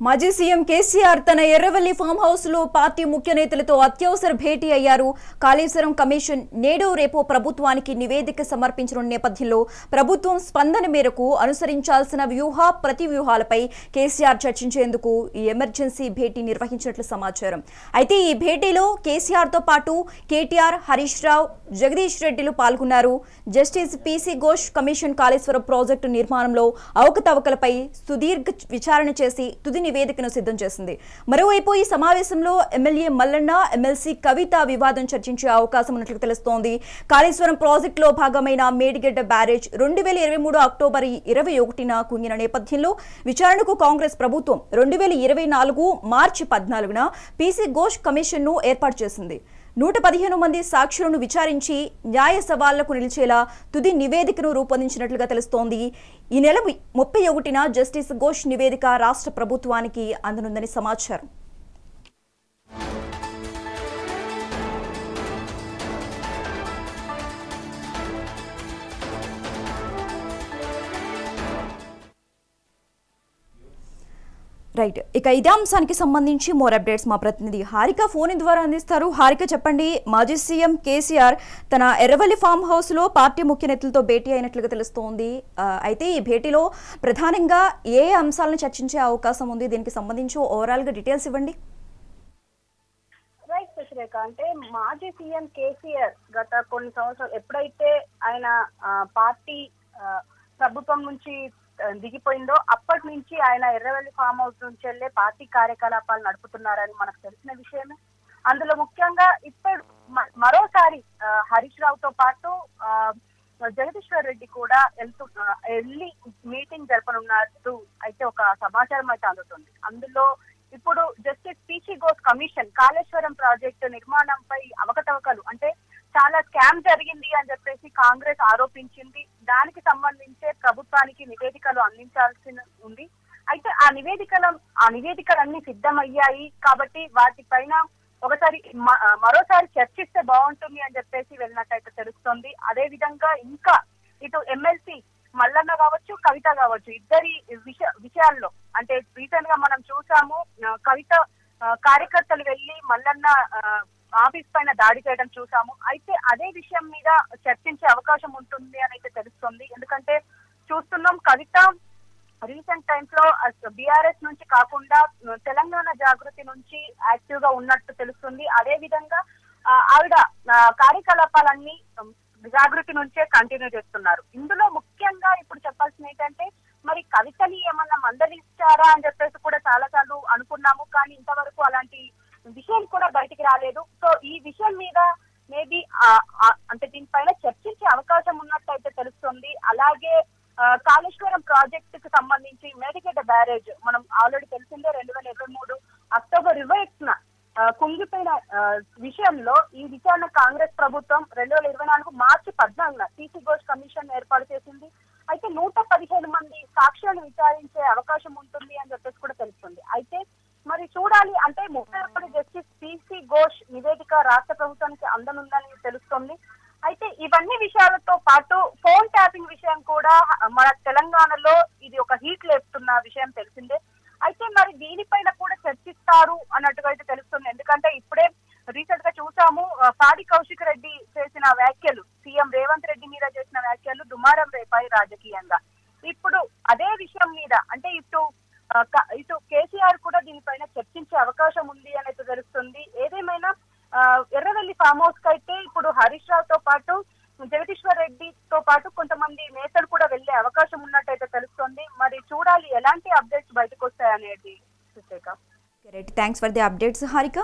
మాజీ సీఎం కేసీఆర్ తన Erravalli farm house లో పార్టీ ముఖ్య నేతలతో అత్యవసర భేటీ అయ్యారు. కాళేశ్వరం కమిషన్ నేడు రేపు ప్రభుత్వానికి నివేదిక సమర్పించిన నేపథ్యంలో ప్రభుత్వం స్పందన మేరకు అనుసరించాల్సిన ప్రతి వ్యూహాలపై కేసీఆర్ చర్చించేందుకు ఈ ఎమర్జెన్సీ భేటీ నిర్వహించినట్లు సమాచారం. అయితే ఈ భేటీలో కేసీఆర్ తో పాటు కేటీఆర్, హరీష్ రావు, జగదీష్ రెడ్డిలు పాల్గొన్నారు. Justice PC Ghosh commission Kaleshwaram project నిర్మాణంలో అవకతవకలపై సుదీర్ఘ విచారణ చేసి తుది నివేదికను సిద్ధం చేసింది. మరోవైపు ఈ సమావేశంలో ఎమ్మెల్యే మల్లన్న, ఎమ్మెల్సీ కవిత వివాదం చర్చించే అవకాశం ఉన్నట్లు తెలుస్తోంది. కాళేశ్వరం ప్రాజెక్టులో భాగమైన మేడిగడ్డ బ్యారేజ్ 2023 అక్టోబర్ 21న కుంగిన నేపథ్యంలో విచారణకు కాంగ్రెస్ ప్రభుత్వం 2024 మార్చి 14న పీసీ ఘోష్ కమిషన్ను ఏర్పాటు చేసింది. 115 మంది సాక్షులను విచారించి న్యాయ సవాళ్లకు నిలిచేలా తుది నివేదికను రూపొందించినట్లుగా తెలుస్తోంది. ఈ నెల 31న జస్టిస్ ఘోష్ నివేదిక రాష్ట్ర ప్రభుత్వానికి అందనుందని సమాచారం. రైట్, ఇక ఇదే అంశానికి సంబంధించి మోర్ అప్డేట్స్ మా ప్రతినిధి హారిక ఫోన్ ద్వారా అందిస్తారు. హారిక, చెప్పండి. మాజీ సీఎం కేసీఆర్ తన ఎర్రవల్లి ఫామ్ హౌస్ లో పార్టీ ముఖ్య నేతలతో భేటీ అయినట్లుగా తెలుస్తోంది. అయితే ఈ భేటీలో ప్రధానంగా ఏ అంశాలను చర్చించే అవకాశం ఉంది? దీనికి సంబంధించి ఓవరాల్ గా డీటెయిల్స్ ఇవ్వండి. రైట్ సుశ్రేఖ, అంటే మాజీ సీఎం కేసీఆర్ గత కొన్ని సంవత్సరాలు ఎప్పుడైతే ఆయన పార్టీ ప్రభుత్వం నుంచి దిగిపోయిందో అప్పటి నుంచి ఆయన ఎర్రవల్లి ఫామ్ హౌస్ నుంచి వెళ్లే పార్టీ కార్యకలాపాలు నడుపుతున్నారని మనకు తెలిసిన విషయమే. అందులో ముఖ్యంగా ఇప్పుడు మరోసారి హరీష్ రావుతో పాటు జగదీశ్వర్ రెడ్డి కూడా వెళ్ళి మీటింగ్ జరపనున్నట్టు అయితే ఒక సమాచారం అయితే అందుతుంది. అందులో ఇప్పుడు justice PC Ghosh commission Kaleshwaram project నిర్మాణంపై అవకతవకలు అంటే చాలా స్కామ్ జరిగింది అని చెప్పేసి కాంగ్రెస్ ఆరోపించింది. దానికి సంబంధించే ప్రభుత్వానికి నివేదికలు అందించాల్సి ఉంది. అయితే ఆ నివేదికలన్నీ సిద్ధమయ్యాయి కాబట్టి వాటిపైన మరోసారి చర్చిస్తే బాగుంటుంది అని చెప్పేసి వెళ్ళినట్టయితే తెలుస్తోంది. అదే విధంగా ఇంకా ఇటు ఎమ్మెల్సీ మల్లన్న కావచ్చు, కవిత కావచ్చు, ఇద్దరి విషయాల్లో అంటే రీసెంట్ గా మనం చూసాము, కవిత కార్యకర్తలు వెళ్లి మల్లన్న ఆఫీస్ పైన దాడి చేయడం చూసాము. అయితే అదే విషయం మీద చర్చించే అవకాశం ఉంటుంది అని అయితే తెలుస్తుంది. ఎందుకంటే చూస్తున్నాం, కవిత రీసెంట్ టైమ్స్ లో బీఆర్ఎస్ నుంచి కాకుండా తెలంగాణ జాగృతి నుంచి యాక్టివ్ గా ఉన్నట్టు తెలుస్తుంది. అదే విధంగా ఆవిడ కార్యకలాపాలన్నీ జాగృతి నుంచే కంటిన్యూ చేస్తున్నారు. ఇందులో ముఖ్యంగా ఇప్పుడు చెప్పాల్సింది ఏంటంటే, మరి కవితని ఏమన్నా మందలిస్తారా అని చెప్పేసి కూడా చాలా సార్లు అనుకున్నాము, కానీ ఇంతవరకు అలాంటి విషయం కూడా బయటికి రాలేదు. సో ఈ విషయం మీద మేబీ అంటే దీనిపైన చర్చించే అవకాశం ఉన్నట్టు అయితే తెలుస్తుంది. అలాగే కాళేశ్వరం ప్రాజెక్టు కు సంబంధించి మేడిగడ్డ బ్యారేజ్ మనం ఆల్రెడీ తెలిసిందే 2023 అక్టోబర్ 21న కుంగిపోయిన విషయంలో ఈ విచారణ కాంగ్రెస్ ప్రభుత్వం 2024 మార్చి 14న పీసీ ఘోష్ కమిషన్ ఏర్పాటు చేసింది. అయితే 115 మంది సాక్షులను విచారించే అవకాశం ఉంటుంది అని చెప్పేసి కూడా తెలుస్తుంది. అయితే మరి చూడాలి, అంటే 31 జస్టిస్ పీసీ ఘోష్ నివేదిక రాష్ట్ర ప్రభుత్వానికి అందనుందని తెలుస్తుంది. అయితే ఇవన్నీ విషయాలతో పాటు ఫోన్ ట్యాపింగ్ విషయం కూడా మన తెలంగాణలో ఇది ఒక హీట్ లేపుతున్న విషయం తెలిసిందే. అయితే మరి దీనిపైన కూడా చర్చిస్తారు అన్నట్టుగా అయితే తెలుస్తుంది. ఎందుకంటే ఇప్పుడే రీసెంట్ గా చూసాము, పాడి కౌశిక్ రెడ్డి చేసిన వ్యాఖ్యలు, సీఎం రేవంత్ రెడ్డి మీద చేసిన వ్యాఖ్యలు దుమారం రేపాయి రాజకీయంగా. ఇప్పుడు అదే విషయం మీద అంటే ఇటు కేసీఆర్ కూడా దీనిపైన చర్చించే అవకాశం ఉంది అనేది తెలుస్తుంది. ఏదేమైనా ఎర్రవల్లి ఫామ్ హౌస్ కి అయితే ఇప్పుడు హరీష్ రావుతో పాటు జగదీశ్వర్ రెడ్డితో పాటు కొంతమంది నేతలు కూడా వెళ్లే అవకాశం ఉన్నట్టయితే తెలుస్తుంది. మరి చూడాలి ఎలాంటి అప్డేట్స్ బయటకు వస్తాయనేది. Thanks for the updates Harika.